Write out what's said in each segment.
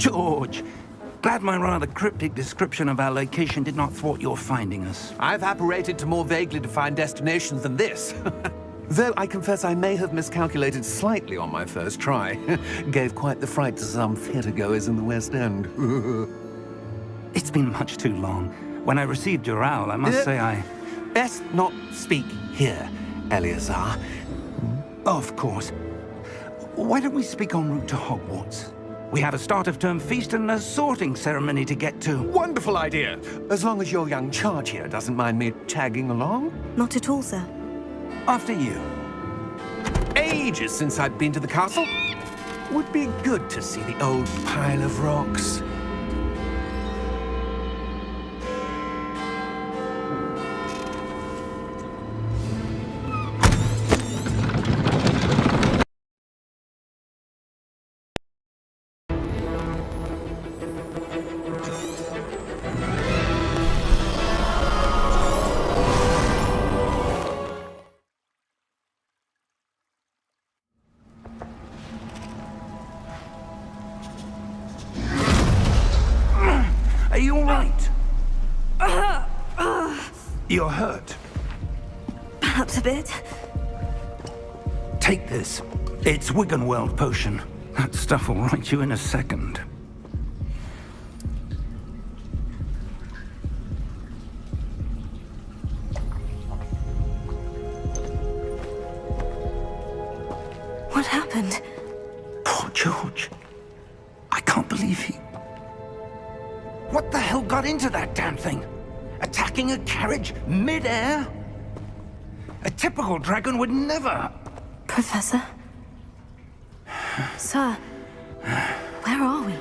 George, glad my rather cryptic description of our location did not thwart your finding us. I've apparated to more vaguely defined destinations than this. Though I confess I may have miscalculated slightly on my first try. Gave quite the fright to some theatergoers in the West End. It's been much too long. When I received your owl, I must say I... Best not speak here, Eleazar. Of course. Why don't we speak en route to Hogwarts? We have a start-of-term feast and a sorting ceremony to get to. Wonderful idea! As long as your young charge here doesn't mind me tagging along. Not at all, sir. After you. Ages since I've been to the castle. Would be good to see the old pile of rocks. Are you all right? You're hurt. Perhaps a bit. Take this. It's Wiggenweld potion. That stuff will right you in a second. What happened? Poor George. I can't believe he... What the hell got into that damn thing? Attacking a carriage mid-air? A typical dragon would never... Professor? Sir, where are we?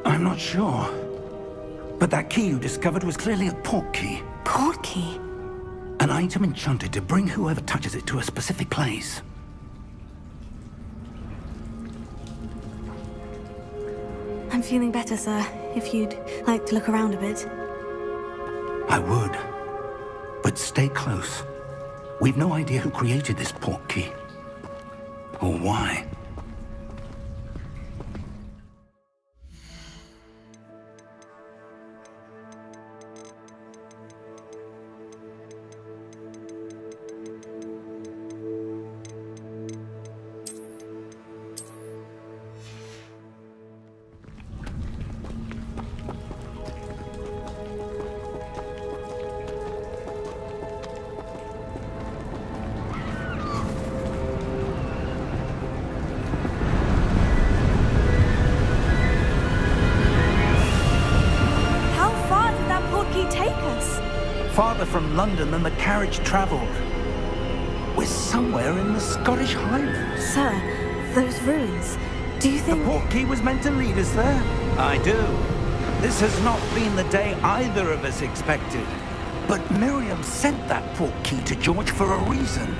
I'm not sure. But that key you discovered was clearly a port key. Port key? An item enchanted to bring whoever touches it to a specific place. I'm feeling better, sir. If you'd like to look around a bit. I would. But stay close. We've no idea who created this port key. Or why. Farther from London than the carriage travelled. We're somewhere in the Scottish Highlands. Sir, those ruins, do you think... The port key was meant to lead us there? I do. This has not been the day either of us expected. But Miriam sent that port key to George for a reason.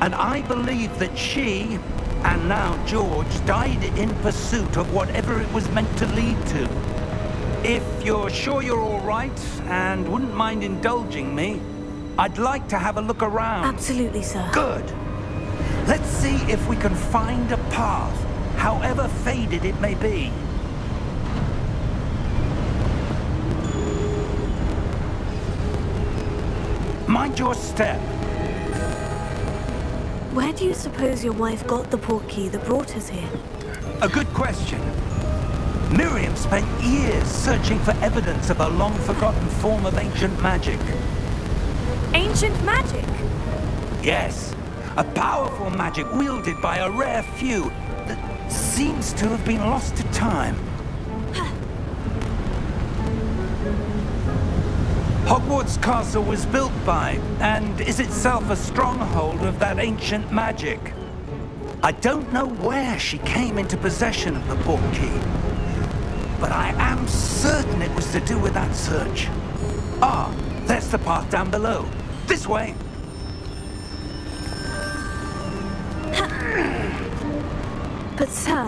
And I believe that she, and now George, died in pursuit of whatever it was meant to lead to. If you're sure you're all right, and wouldn't mind indulging me, I'd like to have a look around. Absolutely, sir. Good. Let's see if we can find a path, however faded it may be. Mind your step. Where do you suppose your wife got the port key that brought us here? A good question. Miriam spent years searching for evidence of a long-forgotten form of ancient magic. Ancient magic? Yes, a powerful magic wielded by a rare few that seems to have been lost to time. Hogwarts Castle was built by, and is itself a stronghold of that ancient magic. I don't know where she came into possession of the port key, but I am certain it was to do with that search. Ah, there's the path down below. This way. But sir,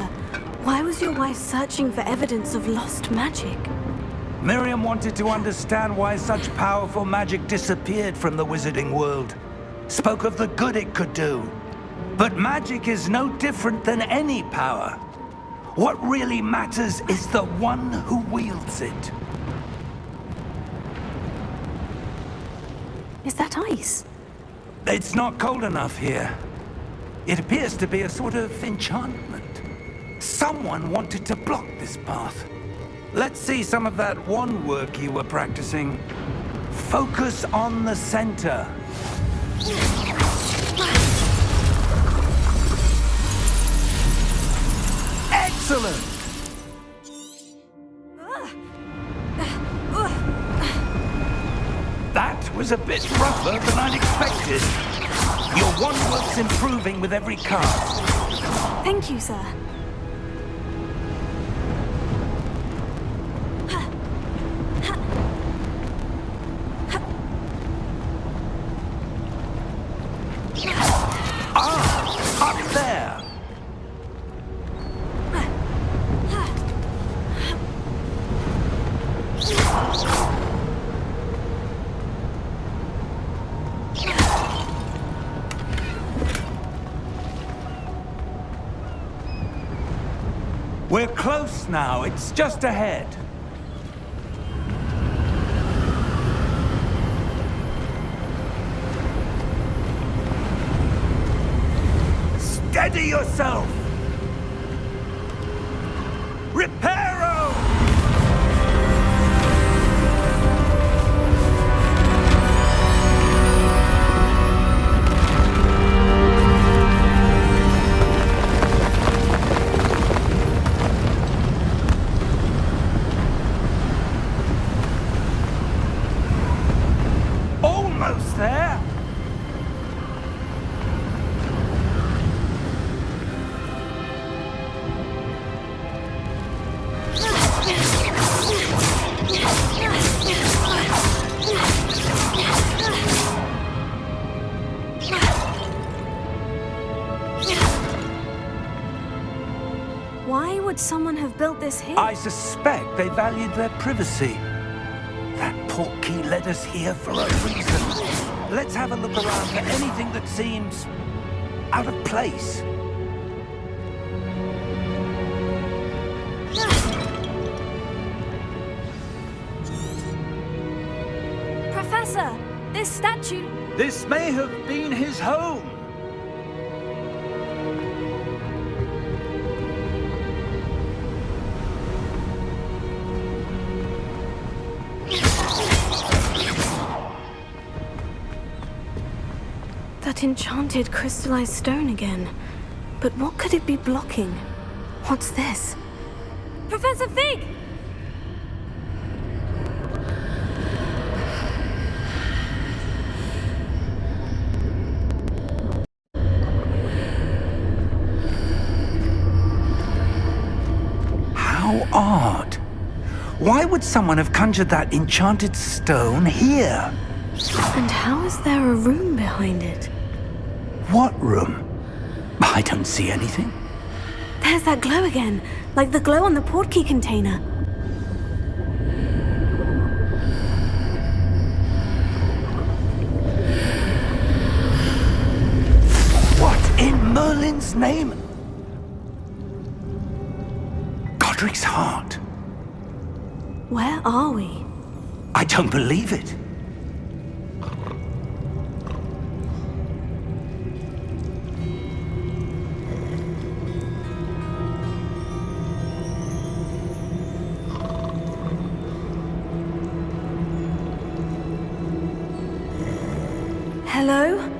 why was your wife searching for evidence of lost magic? Miriam wanted to understand why such powerful magic disappeared from the wizarding world. Spoke of the good it could do. But magic is no different than any power. What really matters is the one who wields it. Is that ice? It's not cold enough here. It appears to be a sort of enchantment. Someone wanted to block this path. Let's see some of that wand work you were practicing. Focus on the center. Excellent! That was a bit rougher than I'd expected. Your wand work's improving with every cast. Thank you, sir. Ah, up there. We're close now. It's just ahead. Steady yourself! Reparo! Almost there! Why would someone have built this here? I suspect they valued their privacy. That portkey led us here for a reason. Let's have a look around for anything that seems out of place. Professor, this statue... This may have been his home. That enchanted crystallized stone again. But what could it be blocking? What's this? Professor Fig! How odd. Why would someone have conjured that enchanted stone here? And how is there a room behind it? What room? I don't see anything. There's that glow again, like the glow on the portkey container. What in Merlin's name? Godric's heart. Where are we? I don't believe it. Hello?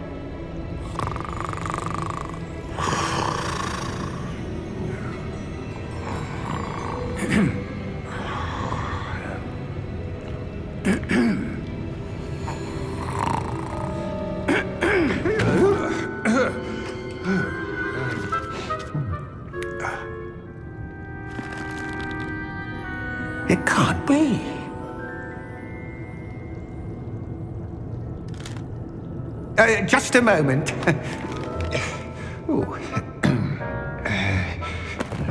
It can't be. Just a moment. Ooh.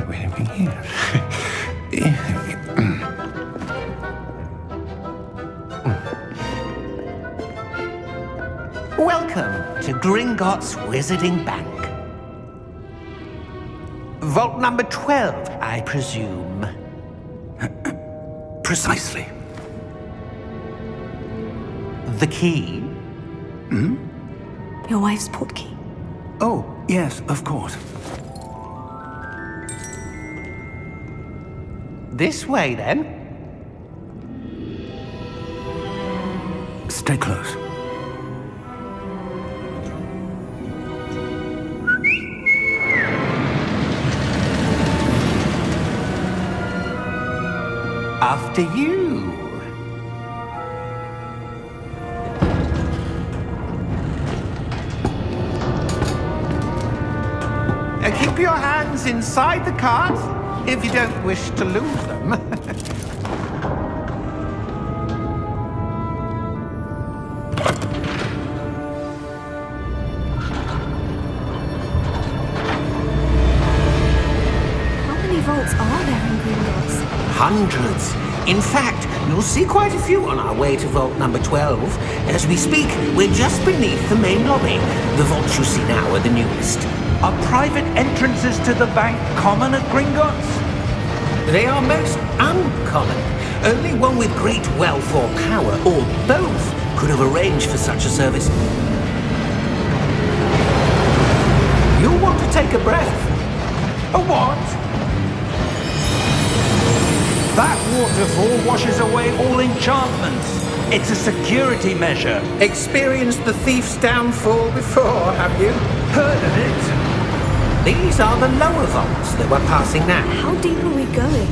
Where are we here? Welcome to Gringotts Wizarding Bank. Vault number 12, I presume. Precisely. The key? Your wife's portkey. Oh, yes, of course. This way, then. Stay close. After you. Keep your hands inside the cart if you don't wish to lose them. How many vaults are there in Gringotts? Hundreds. In fact, you'll see quite a few on our way to vault number 12. As we speak, we're just beneath the main lobby. The vaults you see now are the newest. Are private entrances to the bank common at Gringotts? They are most uncommon. Only one with great wealth or power, or both, could have arranged for such a service. You'll want to take a breath. A what? That waterfall washes away all enchantments. It's a security measure. Experienced the thief's downfall before, have you? Heard of it? These are the lower vaults that we're passing now. How deep are we going?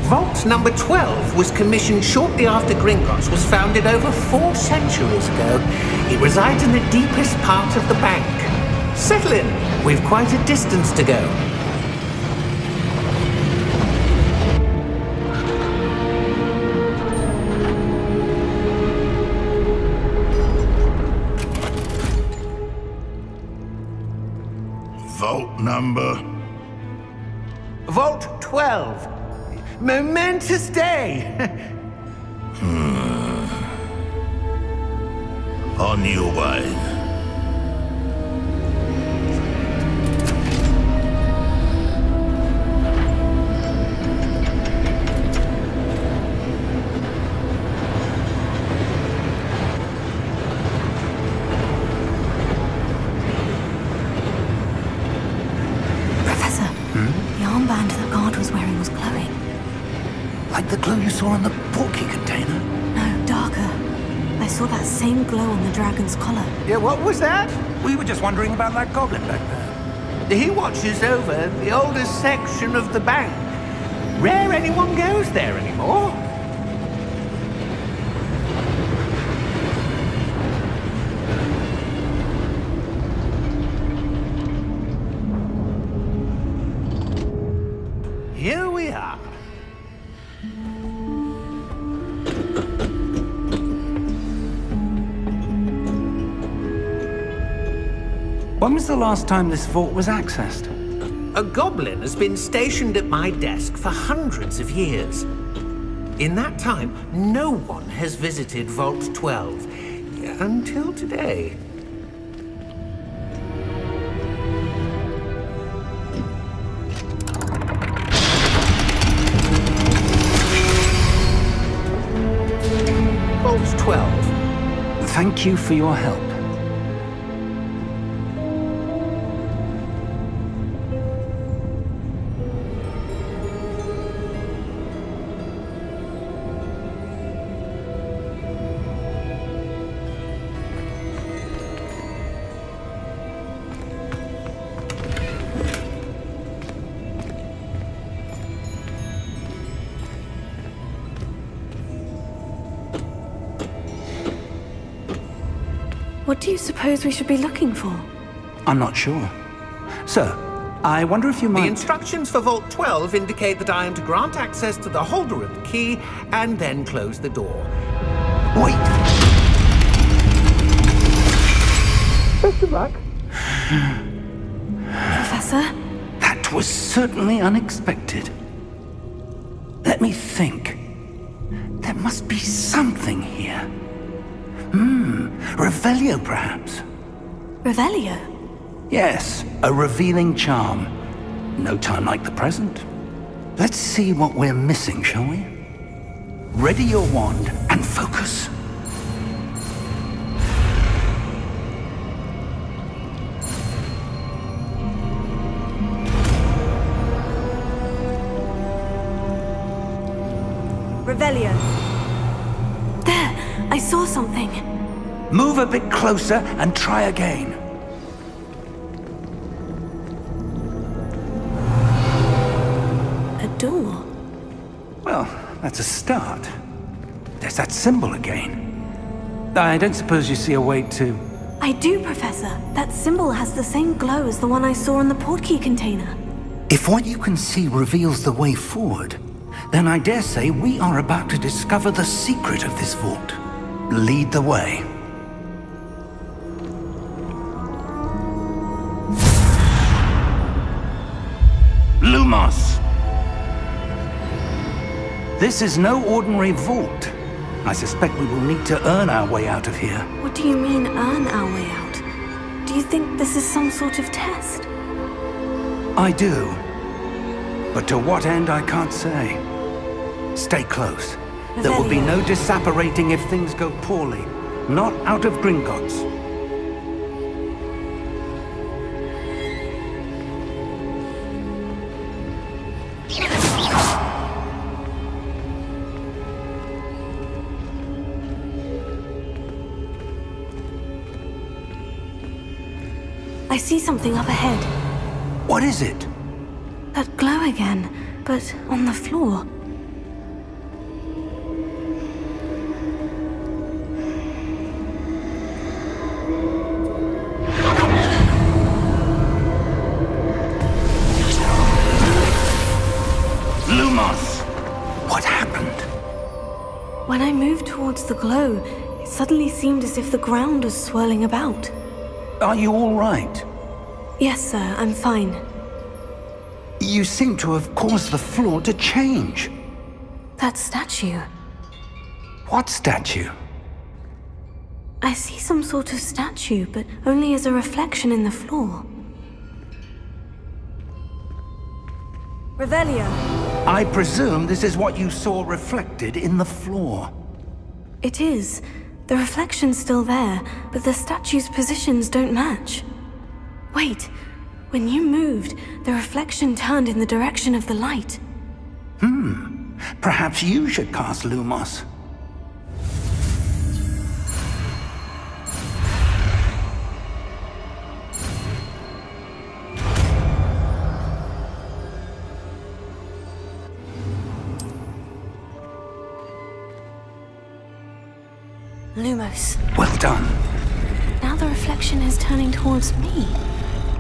Vault number 12 was commissioned shortly after Gringotts was founded over 4 centuries ago. It resides in the deepest part of the bank. Settle in. We've quite a distance to go. Vault number? Vault 12. Momentous day. On your way. Professor, the armband that guard was wearing was glowing. Like the glow you saw on the portkey container? No, darker. I saw that same glow on the dragon's collar. Yeah, what was that? We were just wondering about that goblin back there. He watches over the oldest section of the bank. Rare anyone goes there anymore. Here we are. When was the last time this vault was accessed? A goblin has been stationed at my desk for hundreds of years. In that time, no one has visited Vault 12 until today. Vault 12. Thank you for your help. What do you suppose we should be looking for? I'm not sure. Sir, I wonder if you The might... instructions for Vault 12 indicate that I am to grant access to the holder of the key and then close the door. Wait! Best of luck. Professor? That was certainly unexpected. Let me think. There must be something here. Revelio, perhaps? Revelio? Yes, a revealing charm. No time like the present. Let's see what we're missing, shall we? Ready your wand and focus. Revelio. There! I saw something. Move a bit closer and try again. A door. Well, that's a start. There's that symbol again. I don't suppose you see a way to... I do, Professor. That symbol has the same glow as the one I saw in the portkey container. If what you can see reveals the way forward, then I dare say we are about to discover the secret of this vault. Lead the way. Lumos! This is no ordinary vault. I suspect we will need to earn our way out of here. What do you mean, earn our way out? Do you think this is some sort of test? I do. But to what end, I can't say. Stay close. There will be no disapparating if things go poorly. Not out of Gringotts. I see something up ahead. What is it? That glow again, but on the floor. Lumos! What happened? When I moved towards the glow, it suddenly seemed as if the ground was swirling about. Are you all right? Yes, sir, I'm fine. You seem to have caused the floor to change. That statue. What statue? I see some sort of statue, but only as a reflection in the floor. Revelio. I presume this is what you saw reflected in the floor. It is. The reflection's still there, but the statue's positions don't match. Wait. When you moved, the reflection turned in the direction of the light. Perhaps you should cast Lumos. Lumos. Well done. Now the reflection is turning towards me.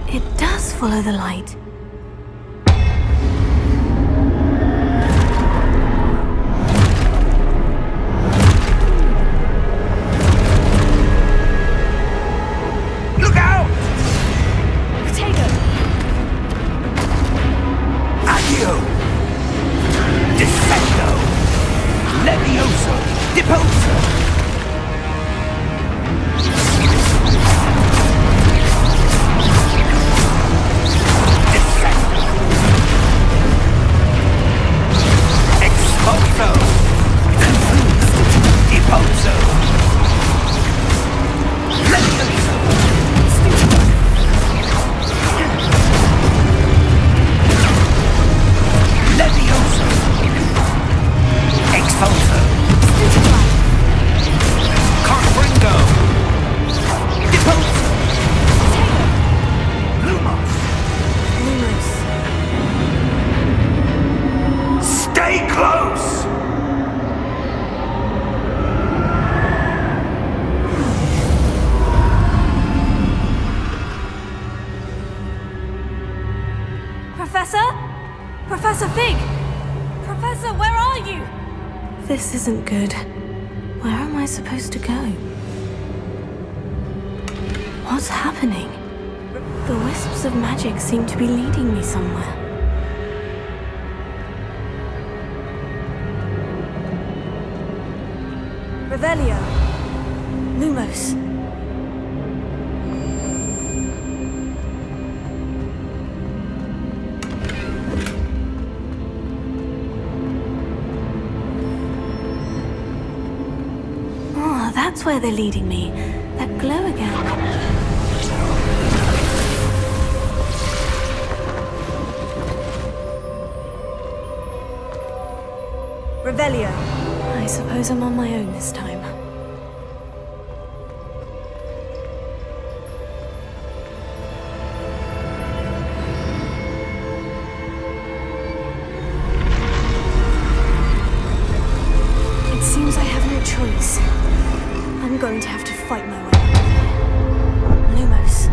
It does follow the light. Look out! Potato! Accio! Descendo! Levioso! Deposo! Professor Fig! Professor, where are you? This isn't good. Where am I supposed to go? What's happening? The wisps of magic seem to be leading me somewhere. Revelio. Lumos. that's where they're leading me. That glow again. Revelio. I suppose I'm on my own this time. It seems I have no choice. I'm going to have to fight my way. Lumos.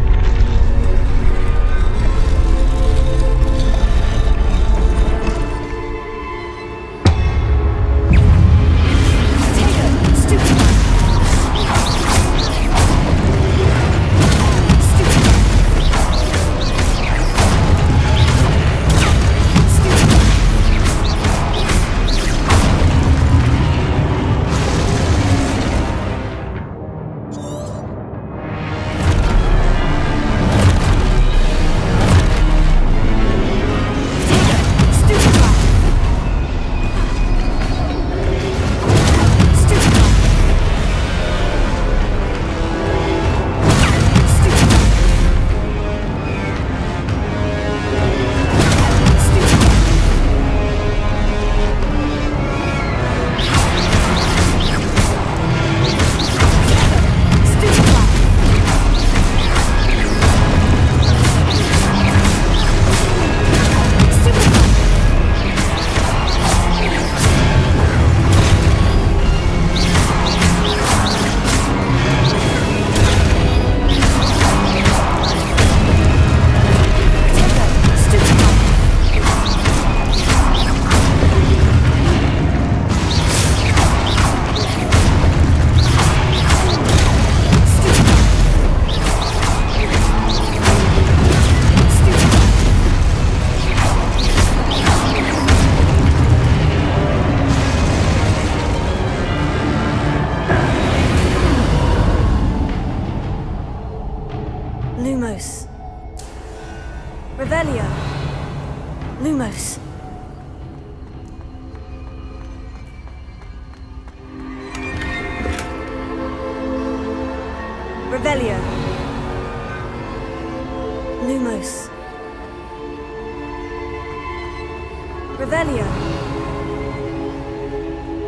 Lumos. Revelio. Lumos. Revelio. Lumos. Revelio.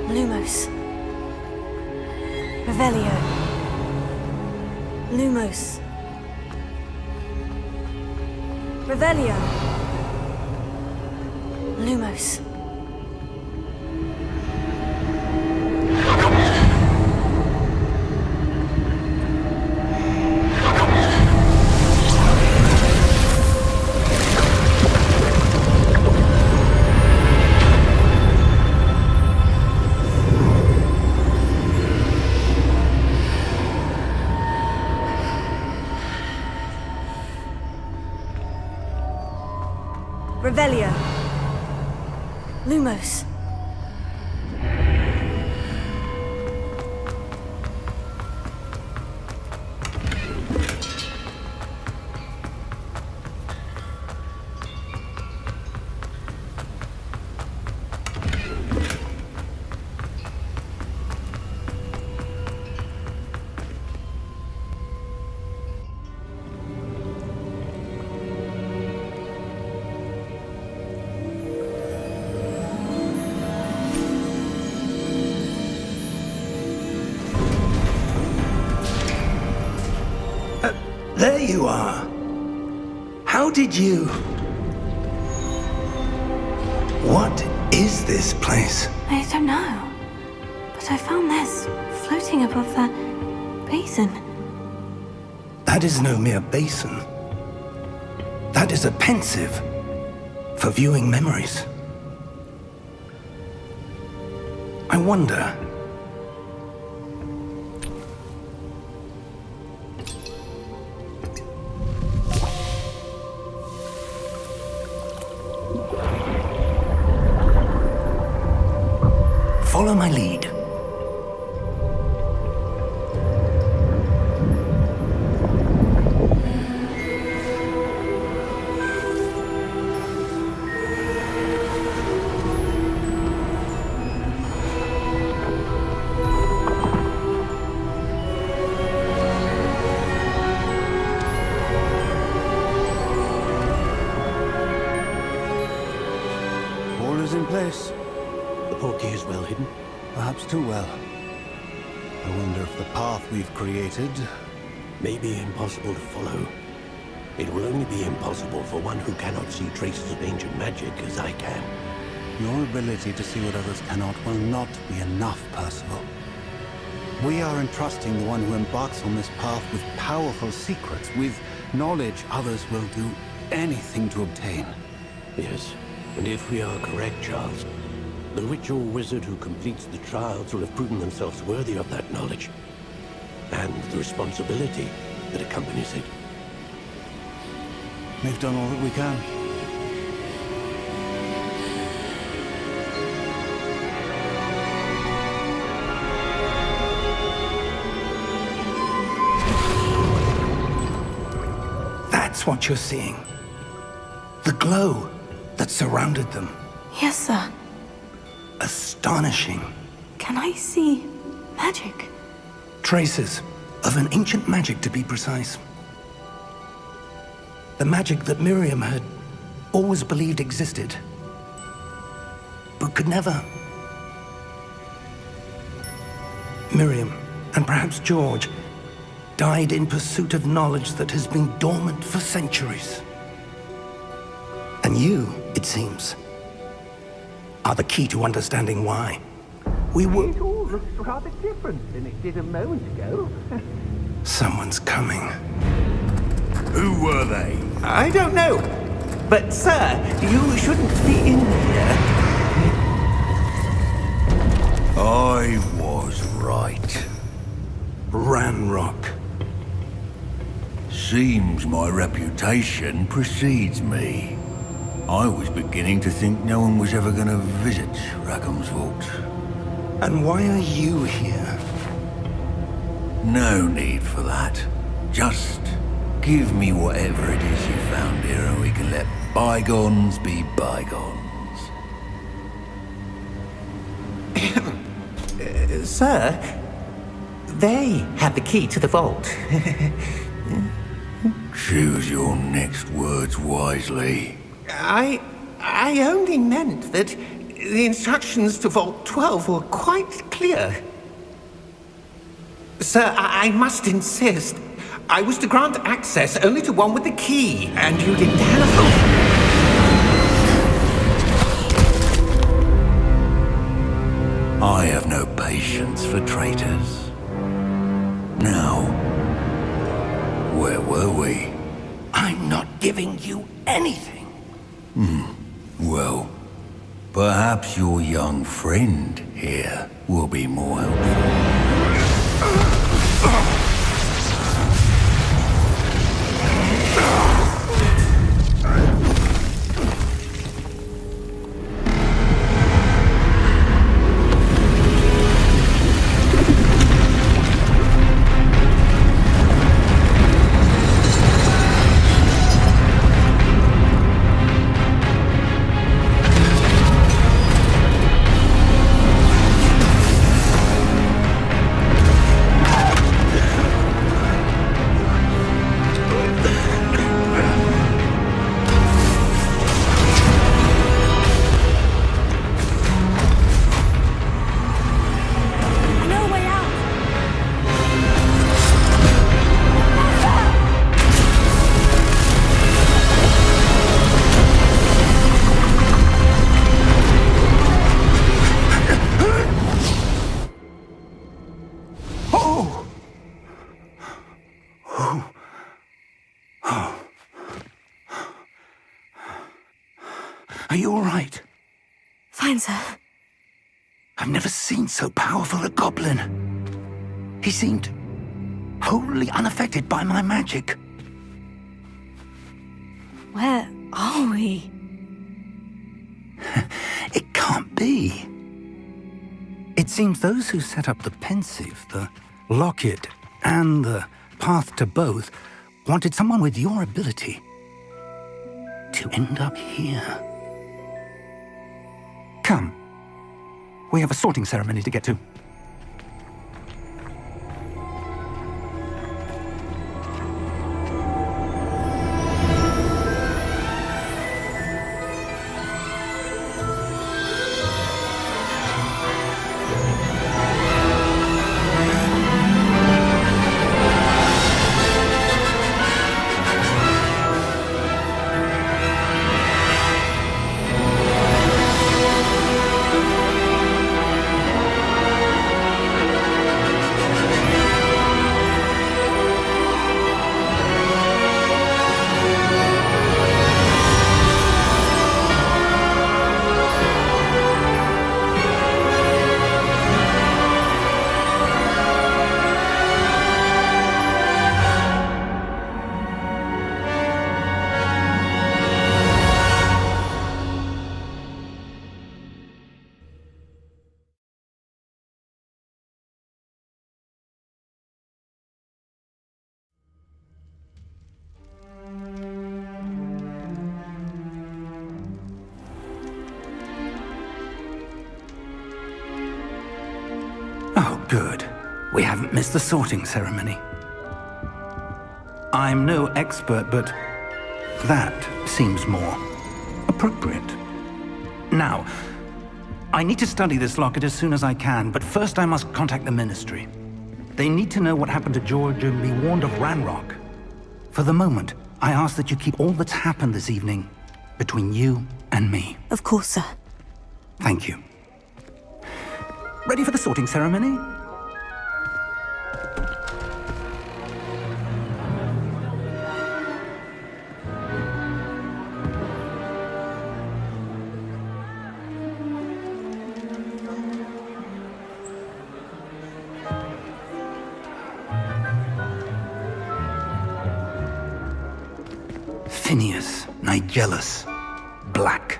Lumos. Revelio. Lumos. Revelio. Lumos. Revelio. Lumos. There you are. How did you... What is this place? I don't know. But I found this floating above that basin. That is no mere basin. That is a pensive for viewing memories. I wonder... Follow my lead. The portkey is well hidden. Perhaps too well. I wonder if the path we've created... May be impossible to follow. It will only be impossible for one who cannot see traces of ancient magic as I can. Your ability to see what others cannot will not be enough, Percival. We are entrusting the one who embarks on this path with powerful secrets, with knowledge others will do anything to obtain. Yes, and if we are correct, Charles, the witch or wizard who completes the trials will have proven themselves worthy of that knowledge, and the responsibility that accompanies it. We've done all that we can. That's what you're seeing. The glow that surrounded them. Yes, sir. Astonishing. Can I see magic? Traces of an ancient magic, to be precise. The magic that Miriam had always believed existed, but could never. Miriam, and perhaps George, died in pursuit of knowledge that has been dormant for centuries. And you, it seems, are the key to understanding why. We were... It all looks rather different than it did a moment ago. Someone's coming. Who were they? I don't know. But, sir, you shouldn't be in here. I was right. Ranrock. Seems my reputation precedes me. I was beginning to think no one was ever going to visit Rackham's vault. And why are you here? No need for that. Just give me whatever it is you found here and we can let bygones be bygones. Sir, they had the key to the vault. Choose your next words wisely. I only meant that the instructions to Vault 12 were quite clear. Sir, I must insist. I was to grant access only to one with the key, and you didn't have... I have no patience for traitors. Now, where were we? I'm not giving you anything. Well, perhaps your young friend here will be more helpful. Are you all right? Fine, sir. I've never seen so powerful a goblin. He seemed wholly unaffected by my magic. Where are we? It can't be. It seems those who set up the pensive, the locket, and the path to both wanted someone with your ability to end up here. Come. We have a sorting ceremony to get to. Oh, good. We haven't missed the sorting ceremony. I'm no expert, but that seems more appropriate. Now, I need to study this locket as soon as I can, but first I must contact the Ministry. They need to know what happened to George and be warned of Ranrock. For the moment, I ask that you keep all that's happened this evening between you and me. Of course, sir. Thank you. Ready for the sorting ceremony? Phineas, Nigellus, Black.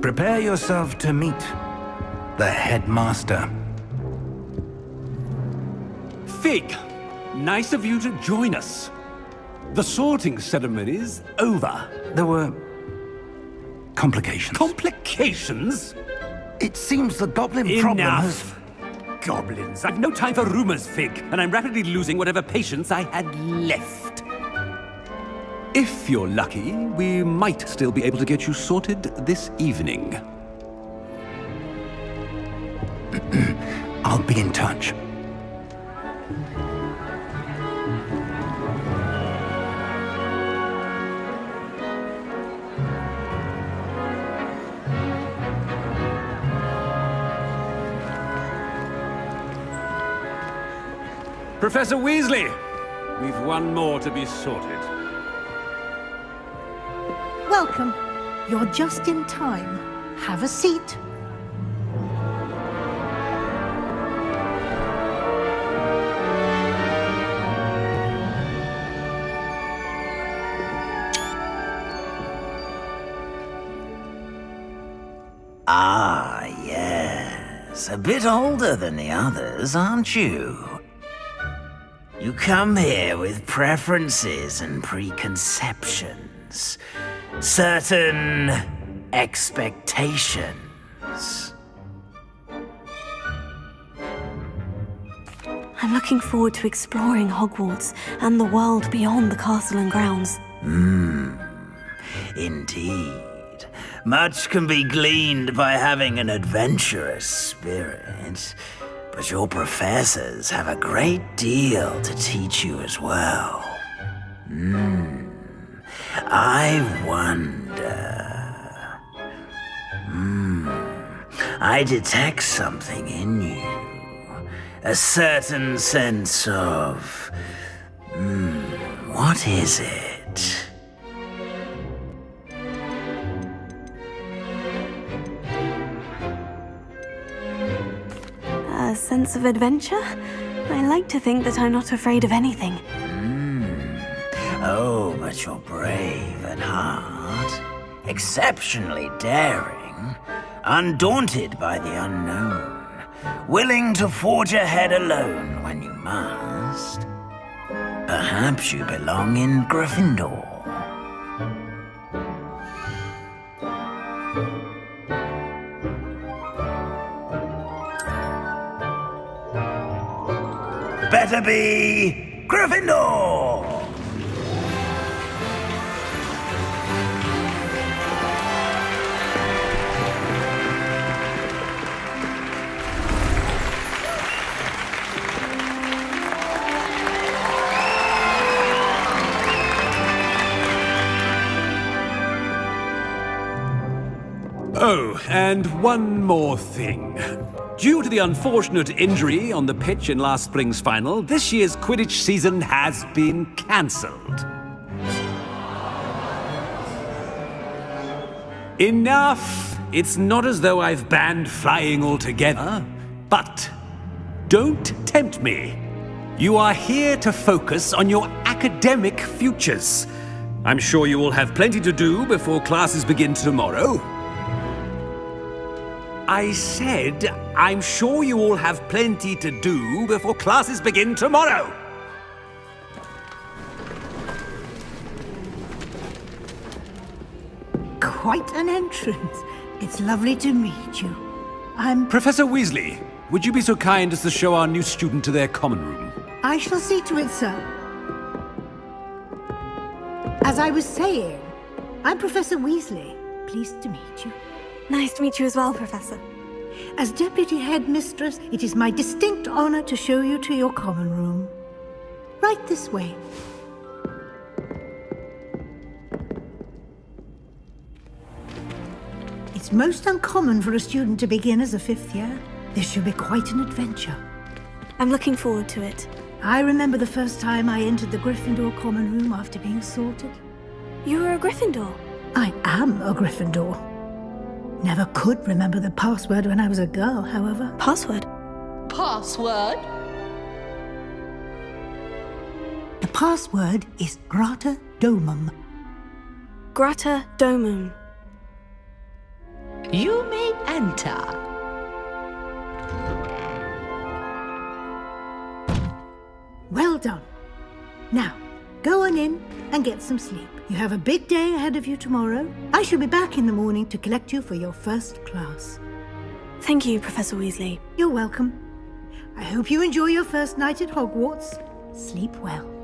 Prepare yourself to meet the headmaster. Fig, nice of you to join us. The sorting ceremony's over. There were complications. Complications? It seems the goblin problem has... Enough! Goblins. I've no time for rumors, Fig, and I'm rapidly losing whatever patience I had left. If you're lucky, we might still be able to get you sorted this evening. I'll be in touch. Professor Weasley, we've one more to be sorted. Welcome. You're just in time. Have a seat. Ah, yes. A bit older than the others, aren't you? You come here with preferences and preconceptions. Certain expectations. I'm looking forward to exploring Hogwarts and the world beyond the castle and grounds. Indeed. Much can be gleaned by having an adventurous spirit, but your professors have a great deal to teach you as well. I wonder... I detect something in you. A certain sense of... what is it? A sense of adventure? I like to think that I'm not afraid of anything. Oh, but you're brave at heart, exceptionally daring, undaunted by the unknown, willing to forge ahead alone when you must. Perhaps you belong in Gryffindor. Better be Gryffindor! Oh, and one more thing. Due to the unfortunate injury on the pitch in last spring's final, this year's Quidditch season has been cancelled. Enough! It's not as though I've banned flying altogether, but don't tempt me. You are here to focus on your academic futures. I'm sure you will have plenty to do before classes begin tomorrow. I said, I'm sure you all have plenty to do before classes begin tomorrow. Quite an entrance. It's lovely to meet you. Professor Weasley, would you be so kind as to show our new student to their common room? I shall see to it, sir. As I was saying, I'm Professor Weasley. Pleased to meet you. Nice to meet you as well, Professor. As Deputy Headmistress, it is my distinct honor to show you to your common room. Right this way. It's most uncommon for a student to begin as a 5th year. This should be quite an adventure. I'm looking forward to it. I remember the first time I entered the Gryffindor common room after being sorted. You were a Gryffindor? I am a Gryffindor. Never could remember the password when I was a girl, however. Password? Password? The password is Grata Domum. Grata Domum. You may enter. Well done. Now, go on in and get some sleep. You have a big day ahead of you tomorrow. I shall be back in the morning to collect you for your first class. Thank you, Professor Weasley. You're welcome. I hope you enjoy your first night at Hogwarts. Sleep well.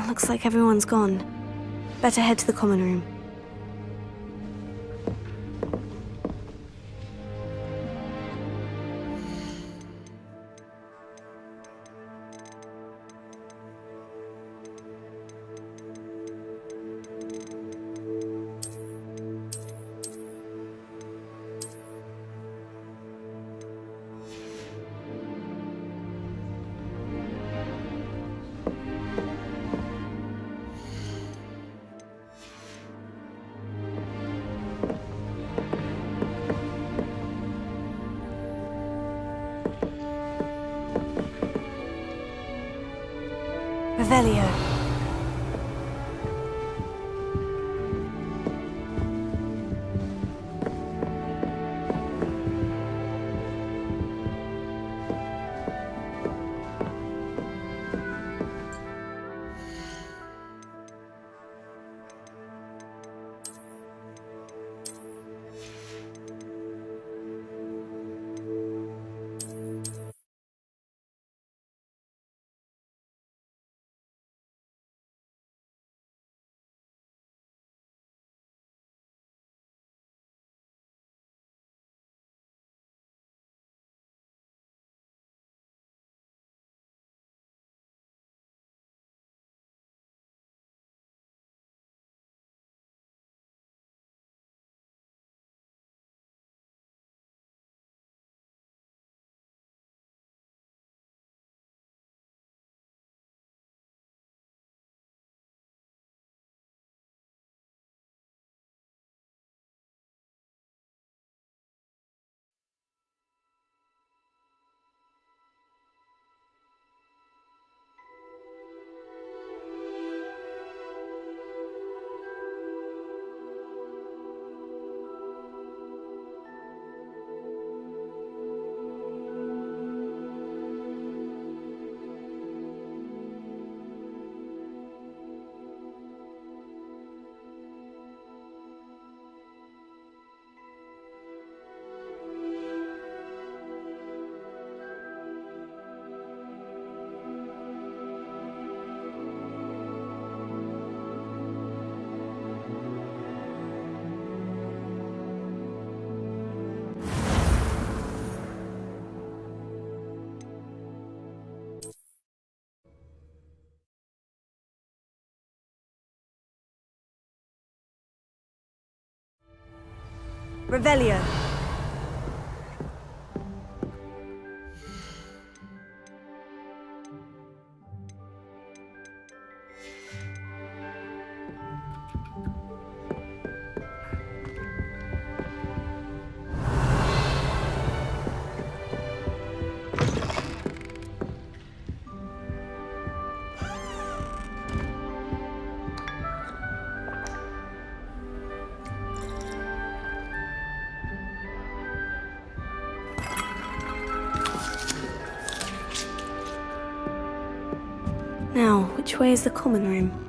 Looks like everyone's gone. Better head to the common room. Revelio. Revelio. Now, which way is the common room?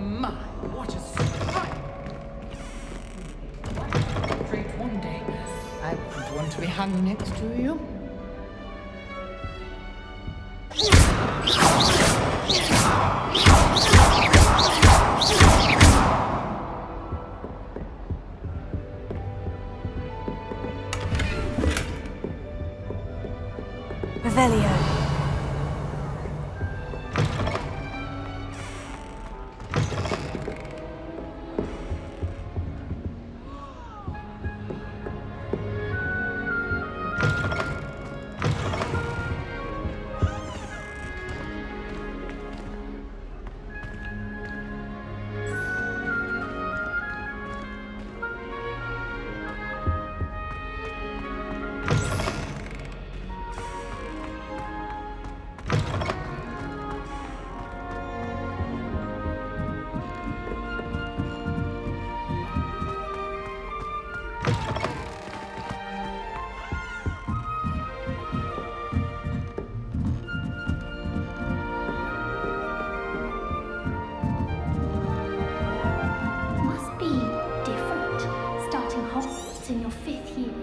My, what a sight! Great one day. I wouldn't want to be hung next to you. Revelio. Must be different, starting Hogwarts in your 5th year.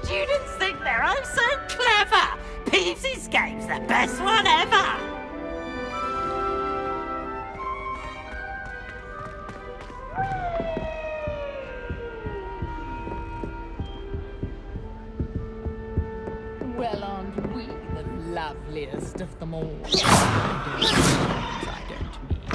Students think they're oh so clever. Peeves' game's the best one ever. Well, aren't we the loveliest of them all? I don't mean.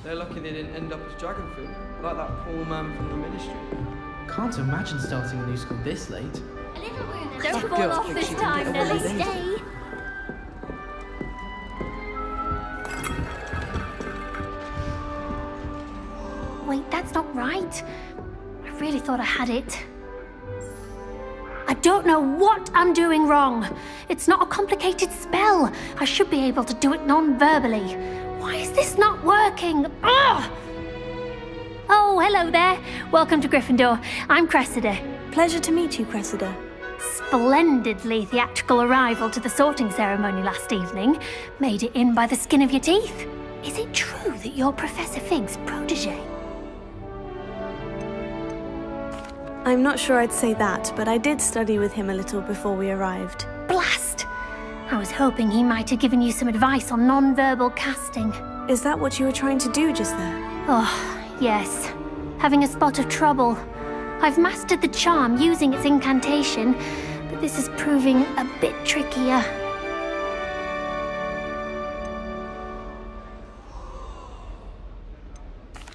They're lucky they didn't end up as dragon food, like that poor man from the ministry. Can't imagine starting a new school this late. Don't fall off this time, Nelly. Stay. Wait, that's not right. I really thought I had it. I don't know what I'm doing wrong. It's not a complicated spell. I should be able to do it non-verbally. Why is this not working? Ugh! Oh, hello there. Welcome to Gryffindor. I'm Cressida. Pleasure to meet you, Cressida. splendidly theatrical arrival to the sorting ceremony last evening made it in by the skin of your teeth. Is it true that you're Professor Fig's protege? I'm not sure I'd say that, but I did study with him a little before we arrived. Blast! I was hoping he might have given you some advice on non-verbal casting. Is that what you were trying to do just there? Oh, yes. Having a spot of trouble. I've mastered the charm using its incantation, but this is proving a bit trickier.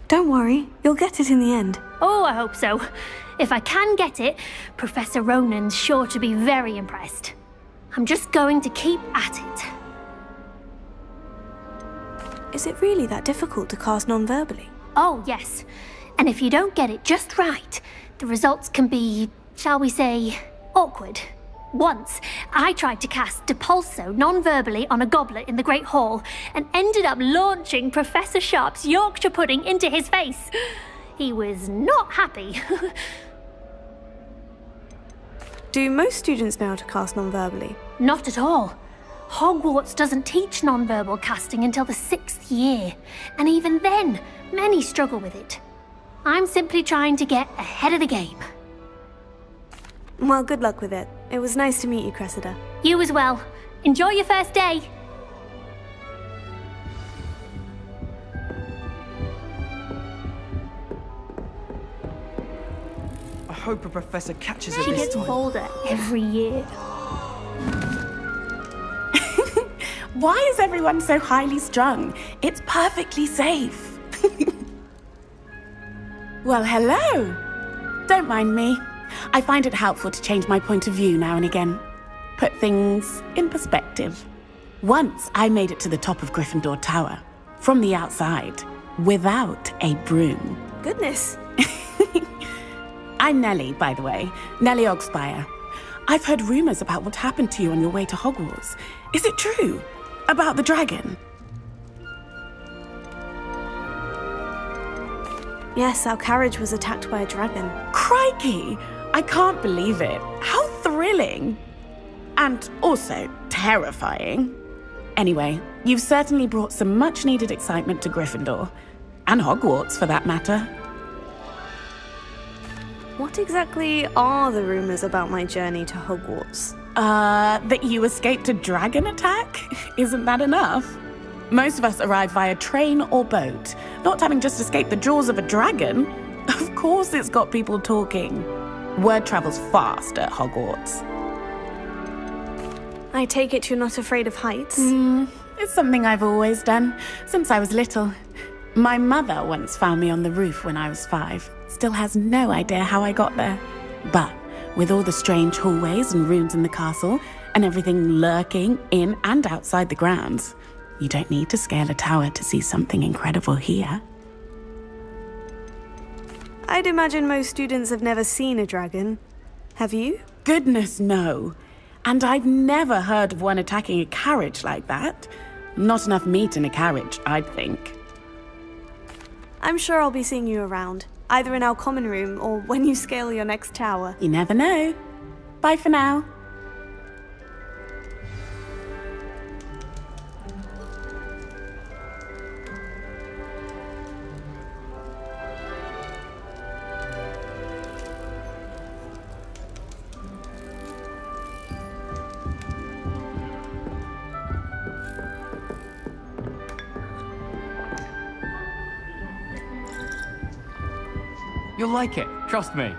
Don't worry, you'll get it in the end. Oh, I hope so. If I can get it, Professor Ronan's sure to be very impressed. I'm just going to keep at it. Is it really that difficult to cast non-verbally? Oh, yes. And if you don't get it just right, the results can be, shall we say, awkward. Once, I tried to cast Depulso non-verbally on a goblet in the Great Hall and ended up launching Professor Sharp's Yorkshire pudding into his face. He was not happy. Do most students know how to cast non-verbally? Not at all. Hogwarts doesn't teach non-verbal casting until the 6th year, and even then, many struggle with it. I'm simply trying to get ahead of the game. Well, good luck with it. It was nice to meet you, Cressida. You as well. Enjoy your first day. I hope a professor catches her She this gets time. bolder every year. Why is everyone so highly strung? It's perfectly safe. Well, hello. Don't mind me. I find it helpful to change my point of view now and again. Put things in perspective. Once I made it to the top of Gryffindor Tower, from the outside, without a broom. Goodness. I'm Nellie, by the way. Nellie Ogspire. I've heard rumors about what happened to you on your way to Hogwarts. Is it true? About the dragon? Yes, our carriage was attacked by a dragon. Crikey! I can't believe it. How thrilling! And also terrifying. Anyway, you've certainly brought some much-needed excitement to Gryffindor. And Hogwarts, for that matter. What exactly are the rumors about my journey to Hogwarts? That you escaped a dragon attack? Isn't that enough? Most of us arrive via train or boat, not having just escaped the jaws of a dragon. Of course it's got people talking. Word travels fast at Hogwarts. I take it you're not afraid of heights? It's something I've always done, since I was little. My mother once found me on the roof when I was 5. Still has no idea how I got there. But with all the strange hallways and rooms in the castle, and everything lurking in and outside the grounds, you don't need to scale a tower to see something incredible here. I'd imagine most students have never seen a dragon. Have you? Goodness, no. And I've never heard of one attacking a carriage like that. Not enough meat in a carriage, I'd think. I'm sure I'll be seeing you around, either in our common room or when you scale your next tower. You never know. Bye for now. You'll like it, trust me.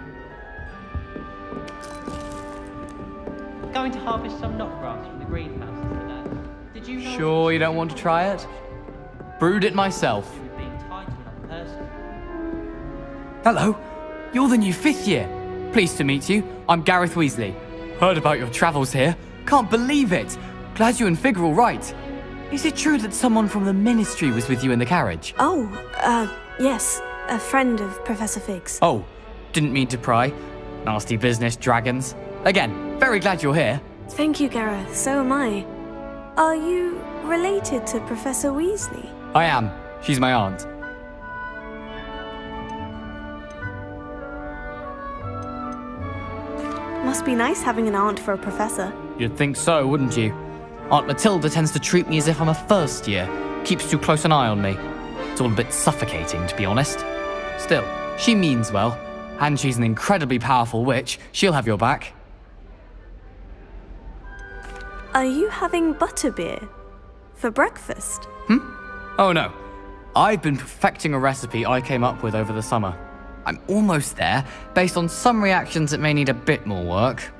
Going to harvest some knot grass from the greenhouses today. Did you know Sure you don't want to try it? Brewed it myself. with being tied to another person? Hello, you're the new 5th year. Pleased to meet you. I'm Gareth Weasley. Heard about your travels here. Can't believe it. Glad you and Fig are all right. Is it true that someone from the Ministry was with you in the carriage? Oh, yes. A friend of Professor Fig's. Oh, didn't mean to pry. Nasty business, dragons. Again, very glad you're here. Thank you, Gareth. So am I. Are you related to Professor Weasley? I am. She's my aunt. Must be nice having an aunt for a professor. You'd think so, wouldn't you? Aunt Matilda tends to treat me as if I'm a first year. Keeps too close an eye on me. It's all a bit suffocating, to be honest. Still, she means well. And she's an incredibly powerful witch. She'll have your back. Are you having butterbeer? For breakfast? Oh no. I've been perfecting a recipe I came up with over the summer. I'm almost there. Based on some reactions, it may need a bit more work.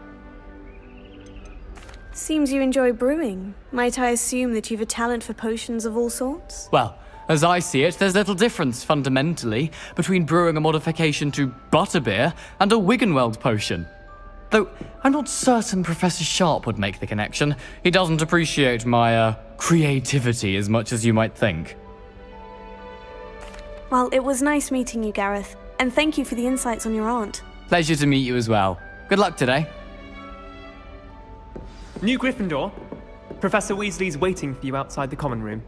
Seems you enjoy brewing. Might I assume that you've a talent for potions of all sorts? Well, as I see it, there's little difference, fundamentally, between brewing a modification to butterbeer and a Wiggenweld potion. Though, I'm not certain Professor Sharp would make the connection. He doesn't appreciate my, creativity as much as you might think. Well, it was nice meeting you, Gareth. And thank you for the insights on your aunt. Pleasure to meet you as well. Good luck today. New Gryffindor. Professor Weasley's waiting for you outside the common room.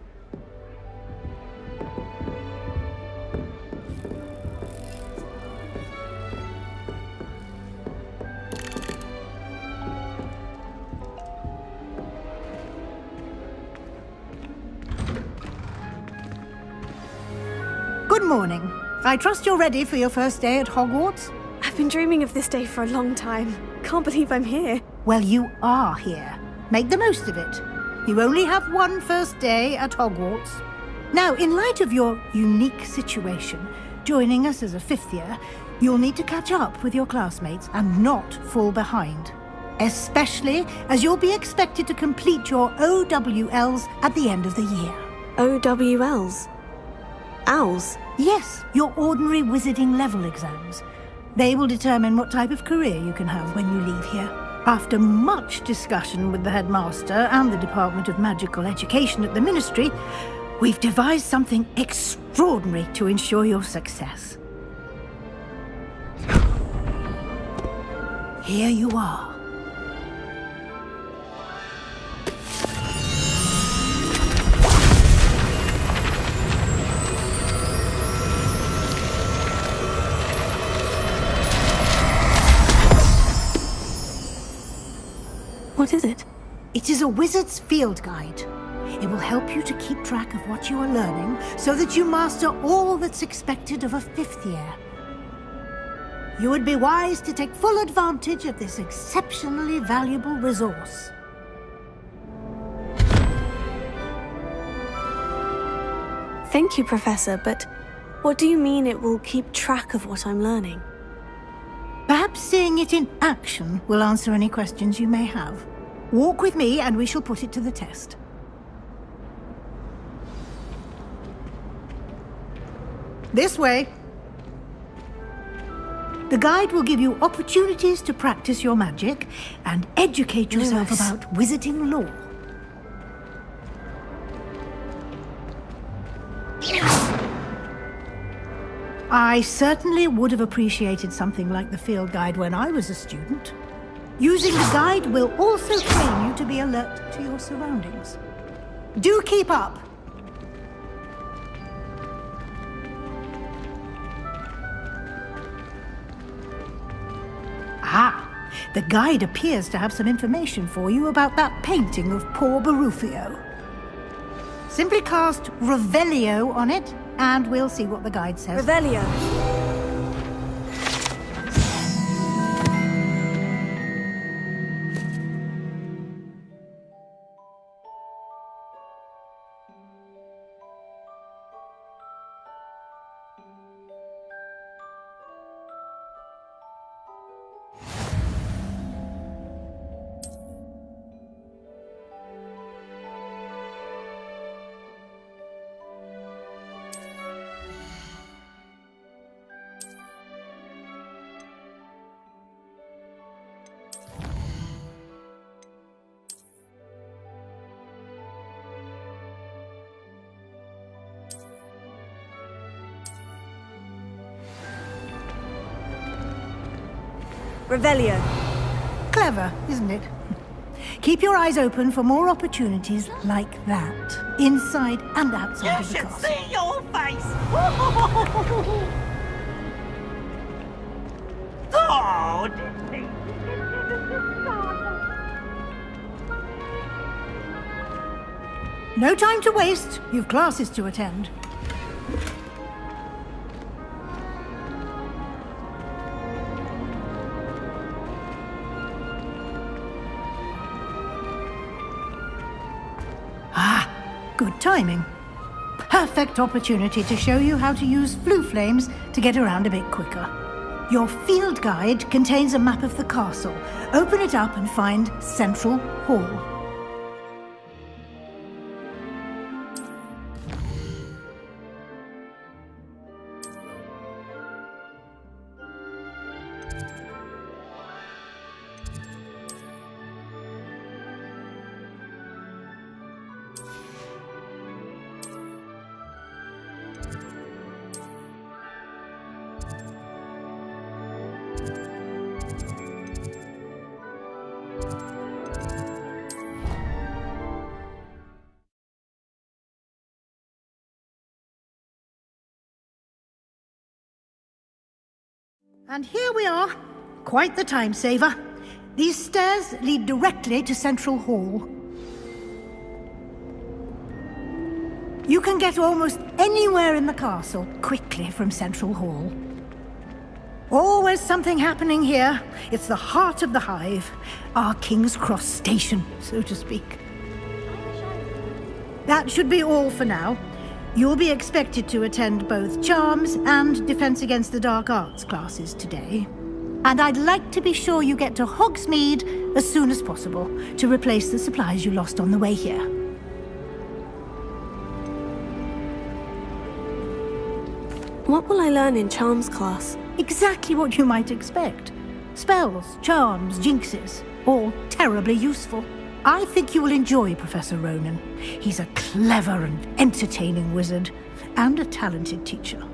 Good morning. I trust you're ready for your first day at Hogwarts? I've been dreaming of this day for a long time. Can't believe I'm here. Well, you are here. Make the most of it. You only have one first day at Hogwarts. Now, in light of your unique situation, joining us as a fifth year, you'll need to catch up with your classmates and not fall behind. Especially as you'll be expected to complete your OWLs at the end of the year. OWLs? Owls? Yes, your ordinary wizarding level exams. They will determine what type of career you can have when you leave here. After much discussion with the headmaster and the Department of Magical Education at the Ministry, we've devised something extraordinary to ensure your success. Here you are. What is it? It is a wizard's field guide. It will help you to keep track of what you are learning so that you master all that's expected of a fifth year. You would be wise to take full advantage of this exceptionally valuable resource. Thank you, Professor, but what do you mean it will keep track of what I'm learning? Perhaps seeing it in action will answer any questions you may have. Walk with me and we shall put it to the test. This way. The guide will give you opportunities to practice your magic and educate yourself about wizarding lore. I certainly would have appreciated something like the field guide when I was a student. Using the guide will also train you to be alert to your surroundings. Do keep up! Ah, the guide appears to have some information for you about that painting of poor Barufio. Simply cast Revelio on it, and we'll see what the guide says. Revelio. Revelio. Clever, isn't it? Keep your eyes open for more opportunities like that, inside and outside of the castle. You should see your face! Oh, good. No time to waste. You've classes to attend. Ah, good timing. Perfect opportunity to show you how to use flue flames to get around a bit quicker. Your field guide contains a map of the castle. Open it up and find Central Hall. And here we are. Quite the time saver. These stairs lead directly to Central Hall. You can get almost anywhere in the castle quickly from Central Hall. Always something happening here. It's the heart of the hive. Our King's Cross station, so to speak. That should be all for now. You'll be expected to attend both Charms and Defense Against the Dark Arts classes today. And I'd like to be sure you get to Hogsmeade as soon as possible to replace the supplies you lost on the way here. What will I learn in Charms class? Exactly what you might expect. Spells, charms, jinxes, all terribly useful. I think you will enjoy Professor Ronan. He's a clever and entertaining wizard, and a talented teacher.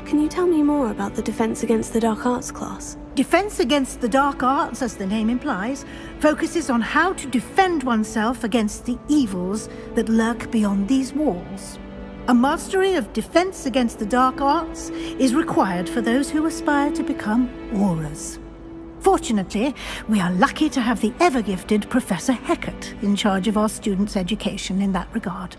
Can you tell me more about the Defense Against the Dark Arts class? Defense Against the Dark Arts, as the name implies, focuses on how to defend oneself against the evils that lurk beyond these walls. A mastery of Defense Against the Dark Arts is required for those who aspire to become Aurors. Fortunately, we are lucky to have the ever-gifted Professor Heckert in charge of our students' education in that regard.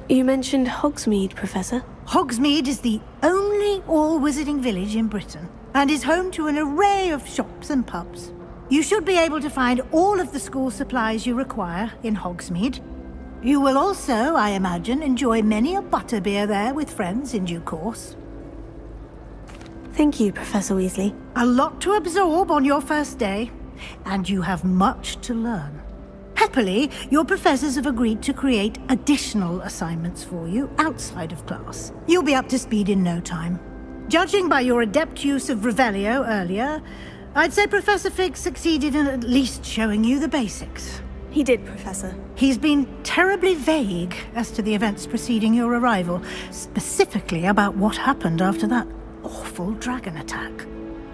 You mentioned Hogsmeade, Professor. Hogsmeade is the only all-wizarding village in Britain, and is home to an array of shops and pubs. You should be able to find all of the school supplies you require in Hogsmeade. You will also, I imagine, enjoy many a butterbeer there with friends in due course. Thank you, Professor Weasley. A lot to absorb on your first day, and you have much to learn. Happily, your professors have agreed to create additional assignments for you outside of class. You'll be up to speed in no time. Judging by your adept use of Revelio earlier, I'd say Professor Fig succeeded in at least showing you the basics. He did, Professor. He's been terribly vague as to the events preceding your arrival, specifically about what happened after that awful dragon attack.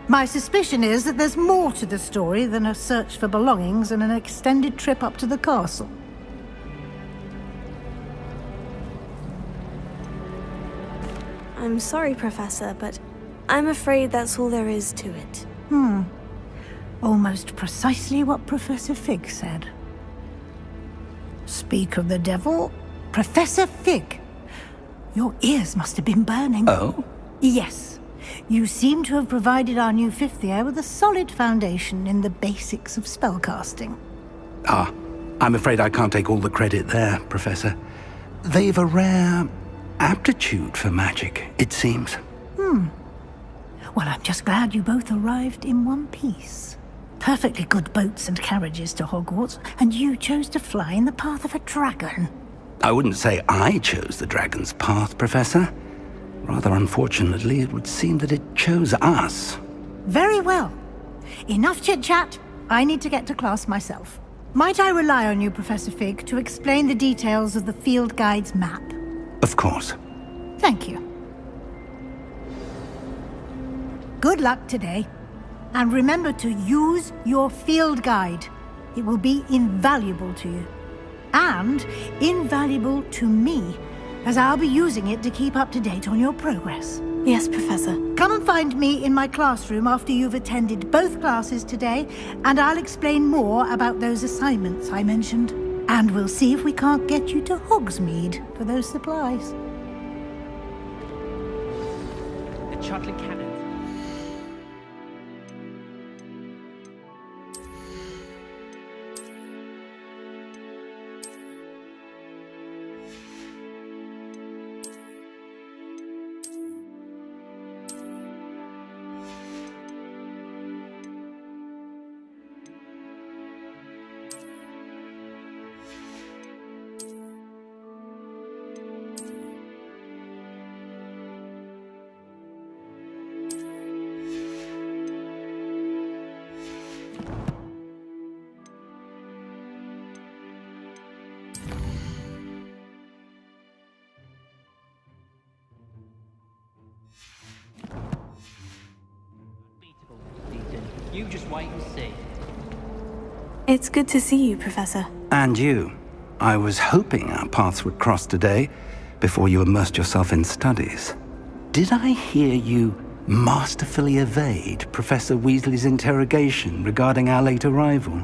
My suspicion is that there's more to the story than a search for belongings and an extended trip up to the castle. I'm sorry, Professor, but I'm afraid that's all there is to it. Almost precisely what Professor Fig said. Speak of the devil, Professor Fig. Your ears must have been burning. Oh? Yes. You seem to have provided our new fifth year with a solid foundation in the basics of spellcasting. Ah, I'm afraid I can't take all the credit there, Professor. They've a rare aptitude for magic, it seems. Well, I'm just glad you both arrived in one piece. Perfectly good boats and carriages to Hogwarts, and you chose to fly in the path of a dragon. I wouldn't say I chose the dragon's path, Professor. Rather unfortunately, it would seem that it chose us. Very well. Enough chit-chat. I need to get to class myself. Might I rely on you, Professor Fig, to explain the details of the field guide's map? Of course. Thank you. Good luck today. And remember to use your field guide. It will be invaluable to you. And invaluable to me, as I'll be using it to keep up to date on your progress. Yes, Professor. Come and find me in my classroom after you've attended both classes today, and I'll explain more about those assignments I mentioned. And we'll see if we can't get you to Hogsmeade for those supplies. The chocolate cannon. You just wait and see. It's good to see you, Professor. And you. I was hoping our paths would cross today, before you immersed yourself in studies. Did I hear you masterfully evade Professor Weasley's interrogation regarding our late arrival?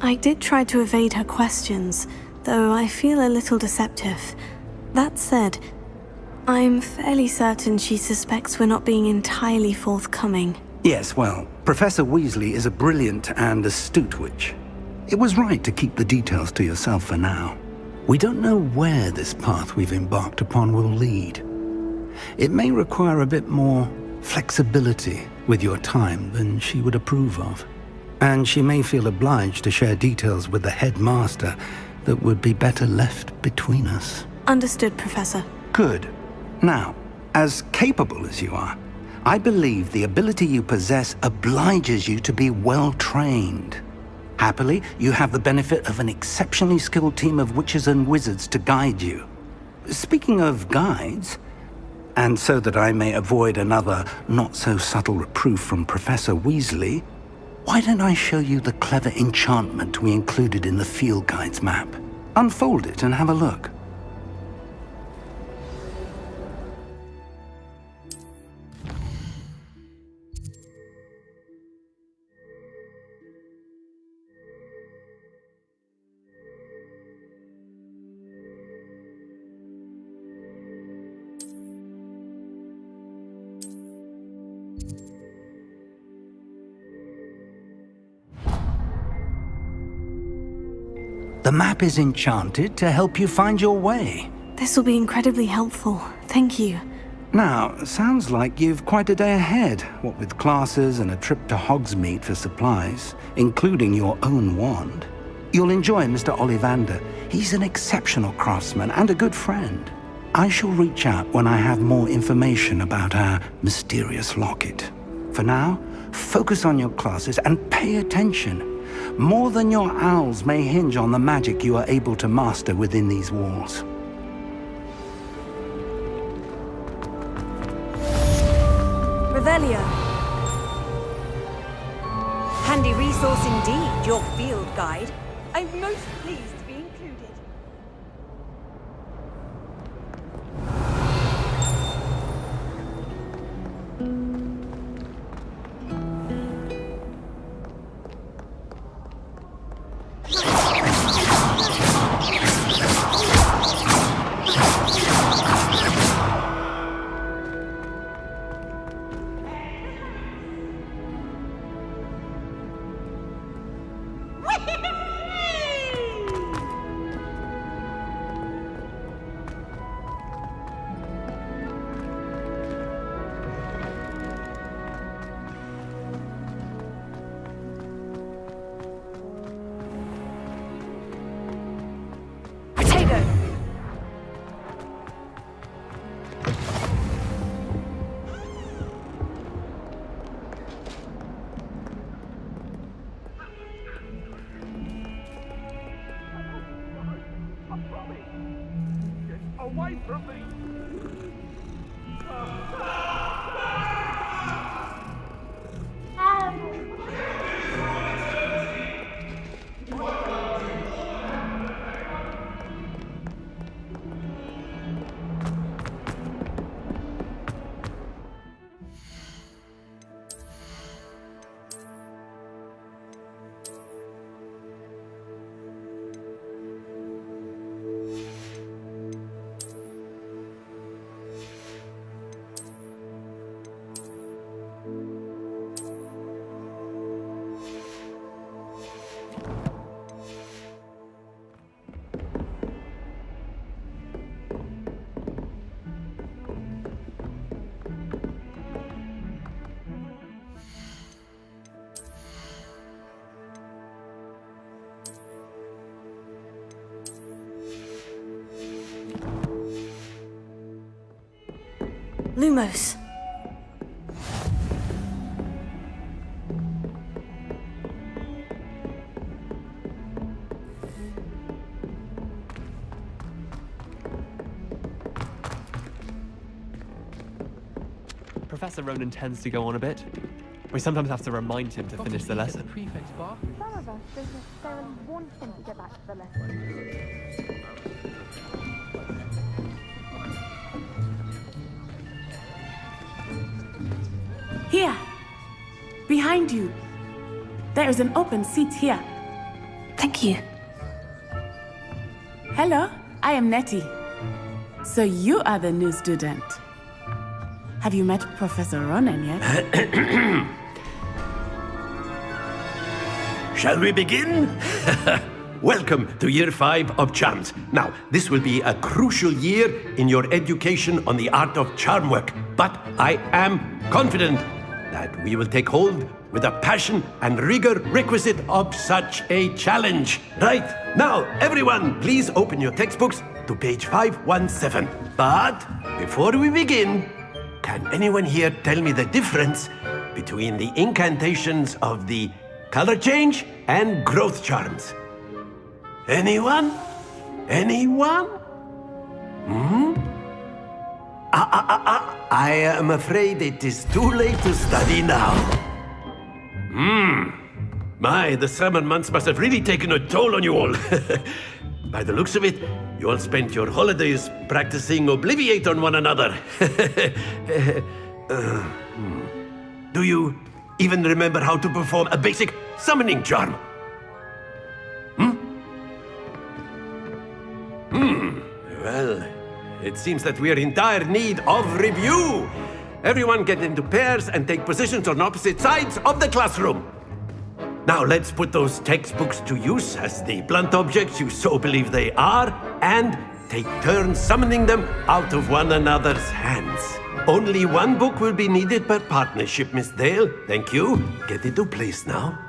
I did try to evade her questions, though I feel a little deceptive. That said, I'm fairly certain she suspects we're not being entirely forthcoming. Yes, well, Professor Weasley is a brilliant and astute witch. It was right to keep the details to yourself for now. We don't know where this path we've embarked upon will lead. It may require a bit more flexibility with your time than she would approve of. And she may feel obliged to share details with the headmaster that would be better left between us. Understood, Professor. Good. Now, as capable as you are, I believe the ability you possess obliges you to be well trained. Happily, you have the benefit of an exceptionally skilled team of witches and wizards to guide you. Speaking of guides, and so that I may avoid another not-so-subtle reproof from Professor Weasley, why don't I show you the clever enchantment we included in the field guide's map? Unfold it and have a look. The map is enchanted to help you find your way. This will be incredibly helpful. Thank you. Now, sounds like you've quite a day ahead, what with classes and a trip to Hogsmeade for supplies, including your own wand. You'll enjoy Mr. Ollivander. He's an exceptional craftsman and a good friend. I shall reach out when I have more information about our mysterious locket. For now, focus on your classes and pay attention. More than your owls may hinge on the magic you are able to master within these walls. Revelio. Handy resource indeed, your field guide. I'm most pleased to be included. Away from me! Lumos. Professor Ronan tends to go on a bit. We sometimes have to remind him to finish the lesson. Some of us don't necessarily want him to get back to the lesson. Here. Behind you. There is an open seat here. Thank you. Hello, I am Nettie. So you are the new student. Have you met Professor Ronan yet? Shall we begin? Welcome to Year 5 of Charms. Now, this will be a crucial year in your education on the art of charm work, but I am confident that we will take hold with the passion and rigor requisite of such a challenge. Right, now, everyone, please open your textbooks to page 517. But before we begin, can anyone here tell me the difference between the incantations of the color change and growth charms? Anyone? Anyone? I am afraid it is too late to study now. My, the summer months must have really taken a toll on you all. By the looks of it, you all spent your holidays practicing Obliviate on one another. Do you even remember how to perform a basic summoning charm? Well, it seems that we are in dire need of review. Everyone get into pairs and take positions on opposite sides of the classroom. Now let's put those textbooks to use as the blunt objects you so believe they are, and take turns summoning them out of one another's hands. Only one book will be needed per partnership, Miss Dale. Thank you. Get into place now.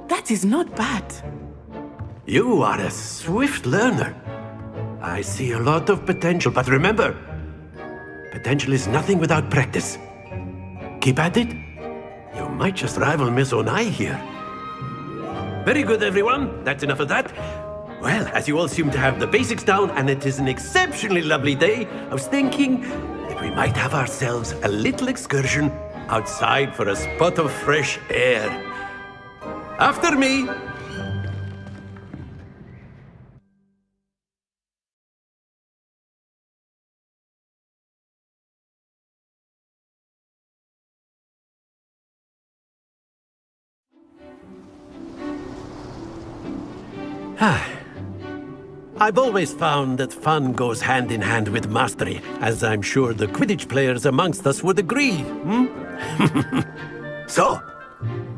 That is not bad. You are a swift learner. I see a lot of potential, but remember, potential is nothing without practice. Keep at it. You might just rival Miss Onai here. Very good, everyone. That's enough of that. Well, as you all seem to have the basics down, and it is an exceptionally lovely day, I was thinking that we might have ourselves a little excursion outside for a spot of fresh air. After me. I've always found that fun goes hand in hand with mastery, as I'm sure the Quidditch players amongst us would agree. So,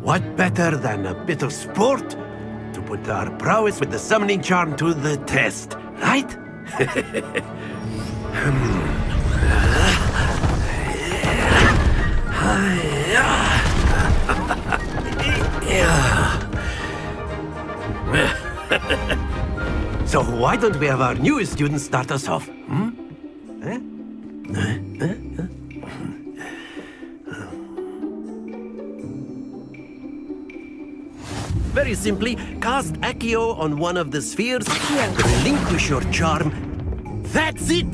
what better than a bit of sport to put our prowess with the summoning charm to the test, right? So why don't we have our newest student start us off? Very simply, cast Accio on one of the spheres and relinquish your charm. That's it!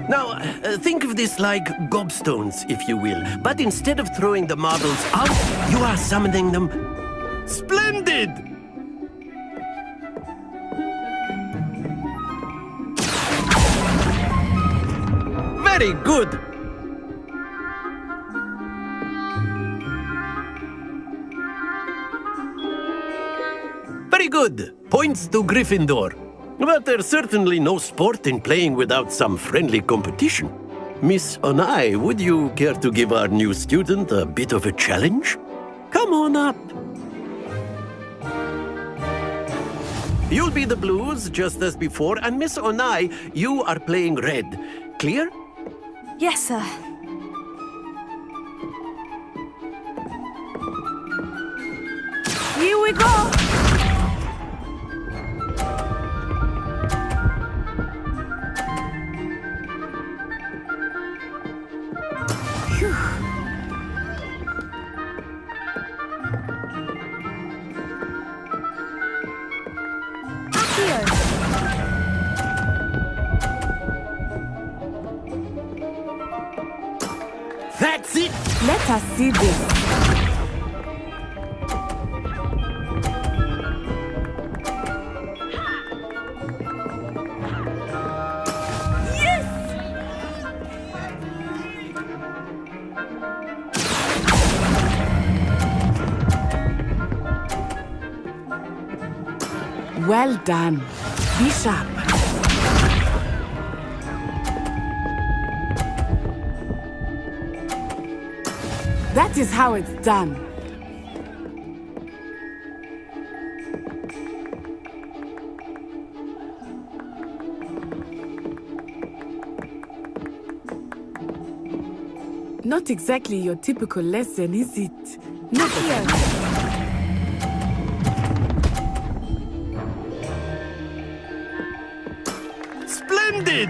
Now, think of this like gobstones, if you will. But instead of throwing the marbles out, you are summoning them. Splendid! Very good! Very good! Points to Gryffindor. But there's certainly no sport in playing without some friendly competition. Miss Onai, would you care to give our new student a bit of a challenge? Come on up. You'll be the blues, just as before, and Miss Onai, you are playing red. Clear? Yes, sir. Here we go! That's it! Let us see this. Well done. Be sharp. That is how it's done. Not exactly your typical lesson, is it? Not here. Splendid!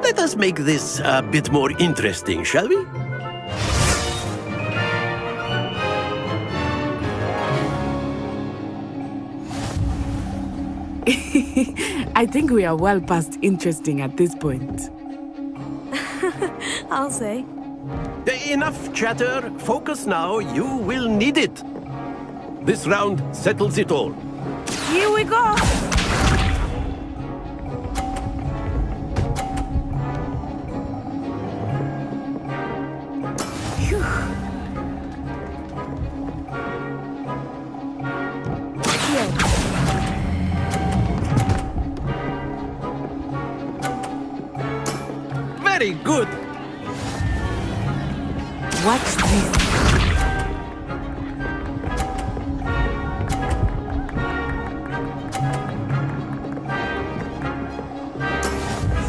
Let us make this a bit more interesting, shall we? I think we are well past interesting at this point. I'll say. Enough chatter. Focus now. You will need it. This round settles it all. Here we go! Very good. Watch this.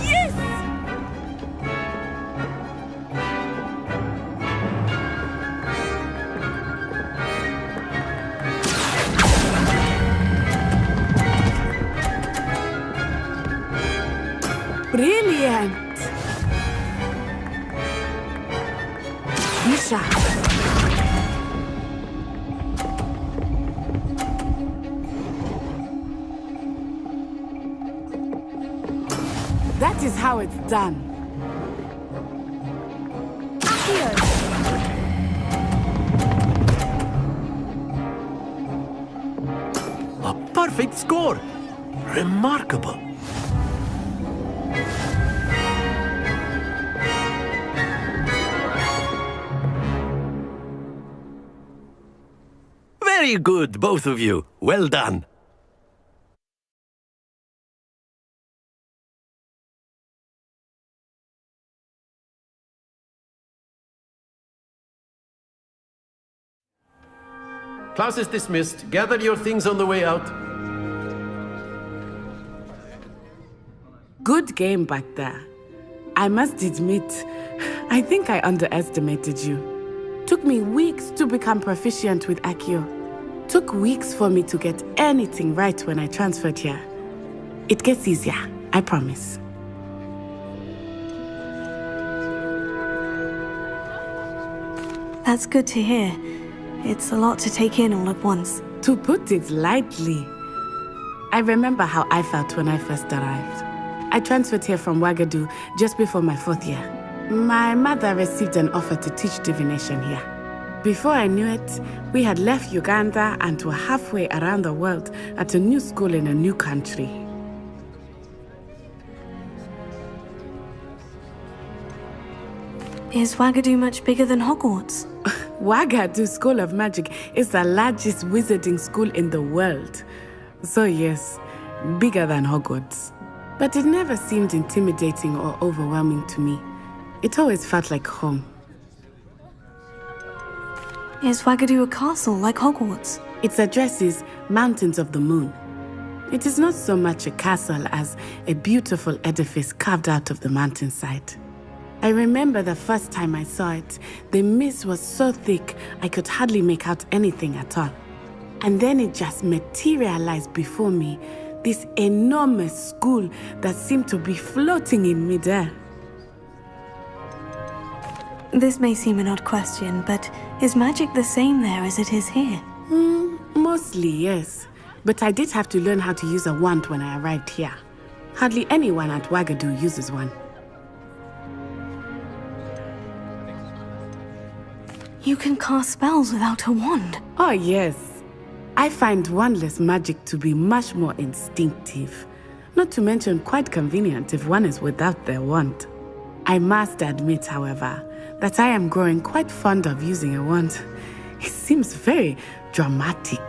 Yes! Brilliant. Be sharp. That is how it's done. A perfect score. Remarkable. Very good, both of you. Well done. Class is dismissed. Gather your things on the way out. Good game back there. I must admit, I think I underestimated you. Took me weeks to become proficient with Accio. Took weeks for me to get anything right when I transferred here. It gets easier, I promise. That's good to hear. It's a lot to take in all at once. To put it lightly, I remember how I felt when I first arrived. I transferred here from Ouagadougou just before my 4th year. My mother received an offer to teach divination here. Before I knew it, we had left Uganda and were halfway around the world at a new school in a new country. Is Ouagadougou much bigger than Hogwarts? Ouagadougou School of Magic is the largest wizarding school in the world. So yes, bigger than Hogwarts. But it never seemed intimidating or overwhelming to me. It always felt like home. Is Wagadu a castle like Hogwarts? Its address is Mountains of the Moon. It is not so much a castle as a beautiful edifice carved out of the mountainside. I remember the first time I saw it, the mist was so thick I could hardly make out anything at all. And then it just materialized before me, this enormous school that seemed to be floating in midair. This may seem an odd question, but is magic the same there as it is here? Mostly, yes. But I did have to learn how to use a wand when I arrived here. Hardly anyone at Wagadu uses one. You can cast spells without a wand? Oh, yes. I find wandless magic to be much more instinctive. Not to mention quite convenient if one is without their wand. I must admit, however, that I am growing quite fond of using a wand. It seems very dramatic.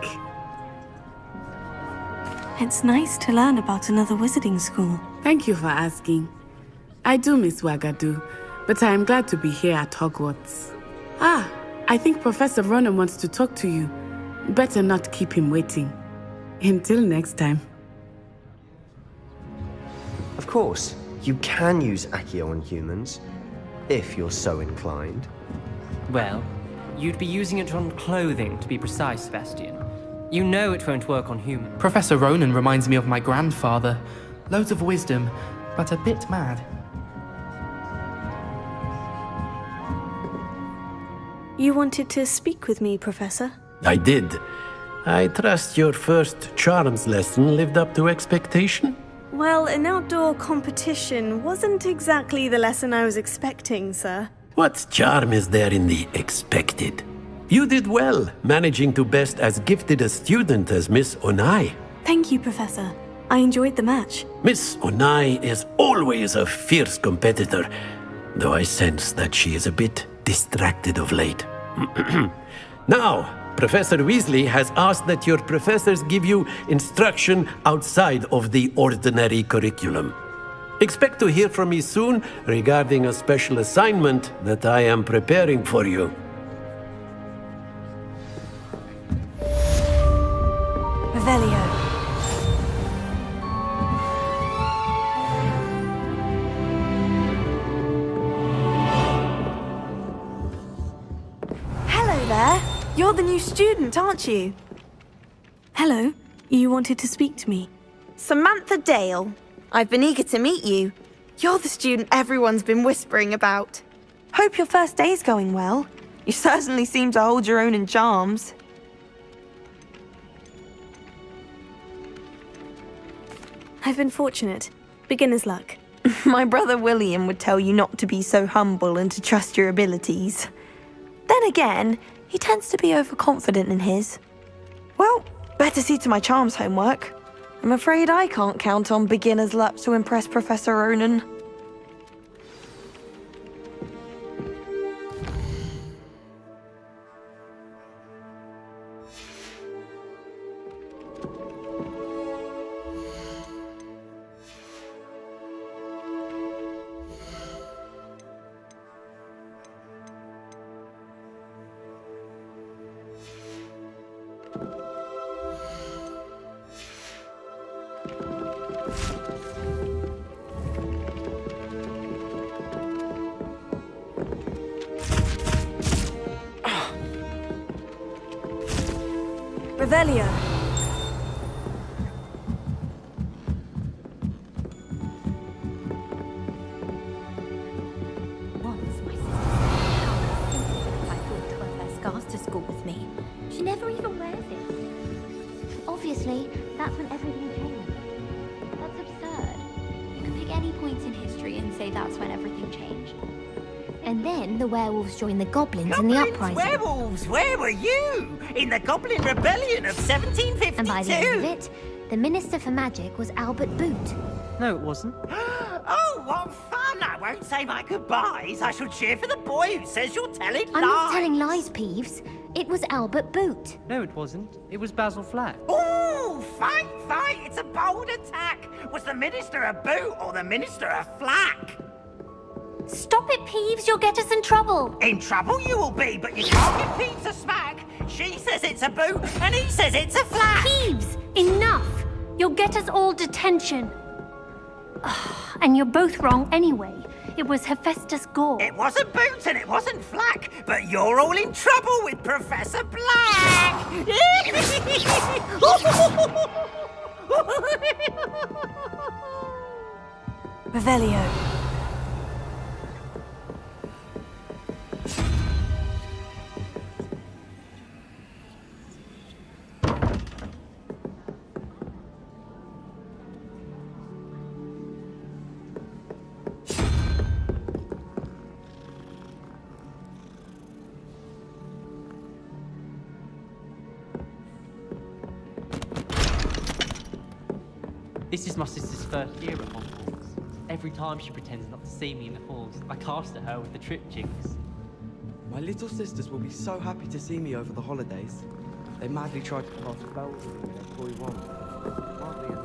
It's nice to learn about another wizarding school. Thank you for asking. I do miss Wagadu, but I am glad to be here at Hogwarts. I think Professor Ronan wants to talk to you. Better not keep him waiting. Until next time. Of course, you can use Accio on humans, if you're so inclined. Well, you'd be using it on clothing, to be precise, Sebastian. You know it won't work on humans. Professor Ronan reminds me of my grandfather. Loads of wisdom, but a bit mad. You wanted to speak with me, Professor? I did. I trust your first charms lesson lived up to expectation? Well, an outdoor competition wasn't exactly the lesson I was expecting, sir. What charm is there in the expected? You did well, managing to best as gifted a student as Miss Onai. Thank you, Professor. I enjoyed the match. Miss Onai is always a fierce competitor, though I sense that she is a bit distracted of late. Now, Professor Weasley has asked that your professors give you instruction outside of the ordinary curriculum. Expect to hear from me soon regarding a special assignment that I am preparing for you. Revelio. Hello there. You're the new student, aren't you? Hello. You wanted to speak to me? Samantha Dale. I've been eager to meet you. You're the student everyone's been whispering about. Hope your first day's going well. You certainly seem to hold your own in charms. I've been fortunate. Beginner's luck. My brother William would tell you not to be so humble and to trust your abilities. Then again, he tends to be overconfident in his. Well, better see to my charms homework. I'm afraid I can't count on beginner's luck to impress Professor Ronan. Revelio. Scarves to school with me. She never even wears it. Obviously, that's when everything changed. That's absurd. You can pick any point in history and say that's when everything changed. And then the werewolves joined the goblins in the uprising. Werewolves, where were you? In the Goblin Rebellion of 1752? And by the end of it, the Minister for Magic was Albert Boot. No, it wasn't. Oh, what fun! I won't say my goodbyes. I shall cheer for the boy who says you're telling lies. I'm not telling lies, Peeves. It was Albert Boot. No, it wasn't. It was Basil Flack. Oh, fight! It's a bold attack. Was the minister a boot or the minister a flack? Stop it, Peeves. You'll get us in trouble. In trouble you will be, but you can't give Peeves a smack. She says it's a boot, and he says it's a flack. Peeves, enough. You'll get us all detention. And you're both wrong anyway. It was Hephaestus Gore. It wasn't boot and it wasn't flack, but you're all in trouble with Professor Black. Revelio. This is my sister's first year at Hogwarts. Every time she pretends not to see me in the halls, I cast at her with the trip jinx. My little sisters will be so happy to see me over the holidays. They madly tried to cast spells on me in a toy wand. Hardly